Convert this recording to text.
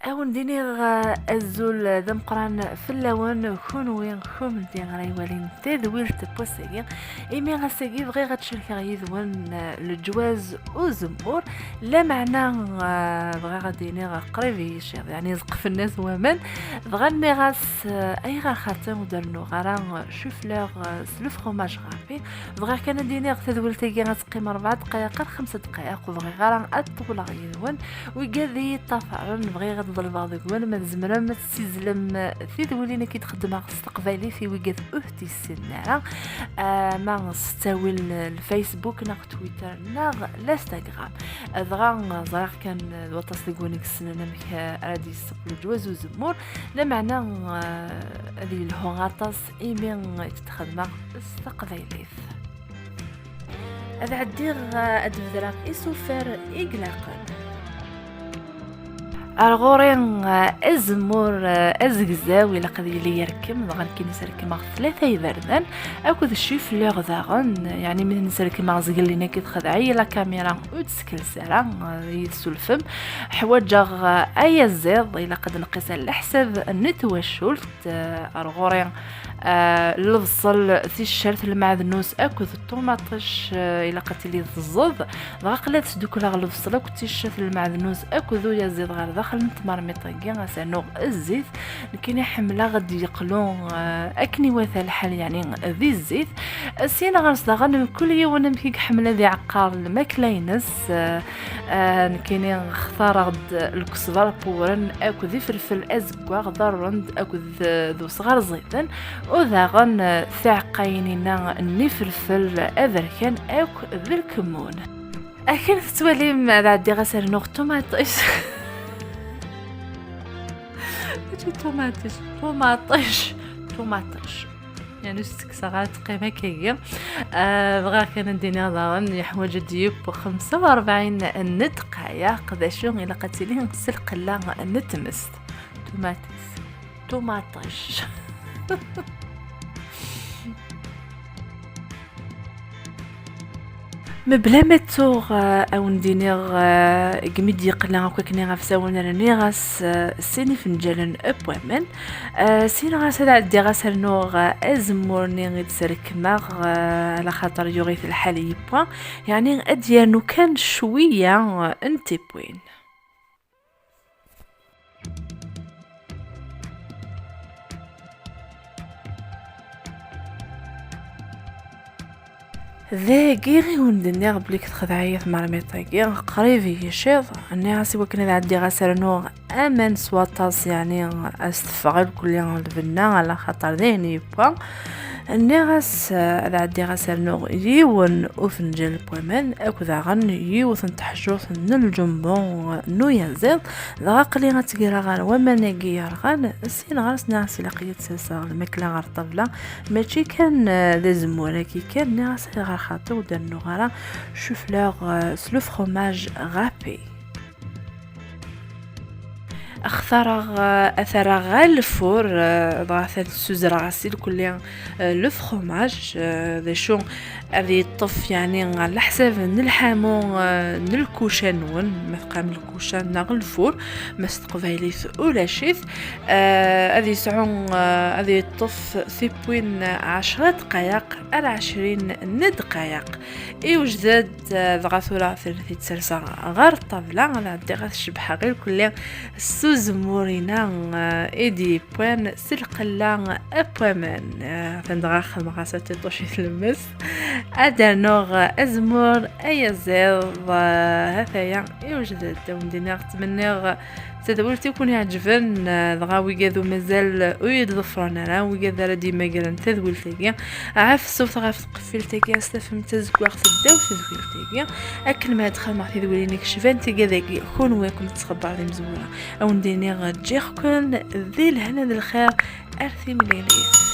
أون دينيغ الزول ذم قران في اللون كون وين كوم دي غراي ولين تدوير تبوسيغي إيمي غاسيغي بغي غتشارك غيدوان الجواز وزمور لا معنى بغي غدينيغ قريب يشير يعني يزق في الناس ومن بغاني غاس أي غا خاتم ودرنو غرا شوفلوغ سلو فروماج غابي بغي كان دينيغ تدوير تيغي غتقيم 4 دقائق 5 دقائق وبغي غرا أطول غيدوان ويقاذي طافرن بغي غتضل بعض قبل ما تزمرا ما تستزلم في ذولينا كي تخدم استقبالي في ويقاذ اهتي السنارة ما ستاوي الفيسبوك ناغ تويتر ناغ الانستغرام ضغا زراغ كان الوطاس لقونيك السنة نمك رادي يستقبل الجواز وزمور لمعنى هذه الهوغاطاس إيمين تتخدم استقبالي هذا عدير أدفدراك إسوفر إقلاقا الغورين ازمور ازغزاوي إلا قد لي يركم بغا كي مع 3 يبردان اكد الشيف اللي غداغن يعني من نسرك مع زقل لينا كي تخدعي لا كاميرا وتسكل سارة يسولفم حواجغ اي الزيض إلا قد نقيس على حساب نتوشلت الغورين البصل في الشرت المعدنوس اكد الطوماطش إلا قتلي الزض غاقلات دوك لا البصل كنت الشرت المعدنوس اكد يا زيد غير داخل نتمر ميطاكي غاسانو الزيت كاين حمله غادي يقلون اكني وثا الحال يعني ذي الزيت سينا غنصدغن كل يوم نمكي حمله ذي عقار الماكله ينس كاينين اختار غد الكزبر بورن اكو ذي فلفل ازكوا غضرند اكو ذو صغار زيتن وذاغن ثاقينينا ني فلفل اذركان اكو ذي الكمون اكن تولي مع عادي غسر نوغ طوماطيش طوماطش يعني ساعات قيمة كيا بغا كان ندينا ضارن يحوج ديوب 45 دقائق ذا شو إلا قتلين سلق لا نتمس طوماطش مبلا ما توغ او ندينيغ قميد يقلا هكا كني غافساونا راني غاس سيني فنجالن ابوامن سين غاس هذا عندي غاس نوغ ازمورني غيد سرك ماغ على خاطر يوغي في الحالي بوان يعني اديانو كان شويه انتي بوين ذا غيري وندني بليك تخدعي في مرميطاكي قريب يشيض اني راسي وكنا عندي غسر نوغ امان سواطاس يعني استفغل كل يوم البنا على خاطر ذيني بوا اني غاس عندي غسر نوغ يون وفنجل بومن اكو ذا غن يوثن تحجوث الجنبون نو يزيد ذا قلي غتقرا غير وما ناقي غان السين غاس ناس لقيت ساسا الماكله غير طبله ماشي كان لازم ولكن كان ناس غير خاطر ودرنو غير شوفلوغ سلو فروماج غابي اختار اثر غال الفور ضغط سوزر غاسيل كل لو فروماج ذا شو هذه الطف يعني على حساب نلحمو نلكوشان ون مفقام الكوشان ناغ الفور ما استقباليث ولا شيث هذه سعون هذه الطف ثيبوين 10 دقائق على 20 دقائق وجداد ضغطولا ثلاثي تسلسة غير الطابلة على عدي غاث الشبحة غير كل سوز مورينا ايدي بوان سلقلا ابوامان فندغاخ مغاسة تطوشي المس هذا نوغ ازمور اي زيض هثايا يوجد وندينا تمنيغ تدولتي كون يعجبن دغاوي قادو مازال ويد ظفرنا وي قاد ديما قالن تدولتي عاف الصوت غاف قفلتي استفهم تزكوا خداو تدولتي اكل ما دخل مع تدولينك شفانتي كذاك كون وياكم تخبر على مزوره او نديني غتجيكم ذي الهنا الخير ارثي مليليس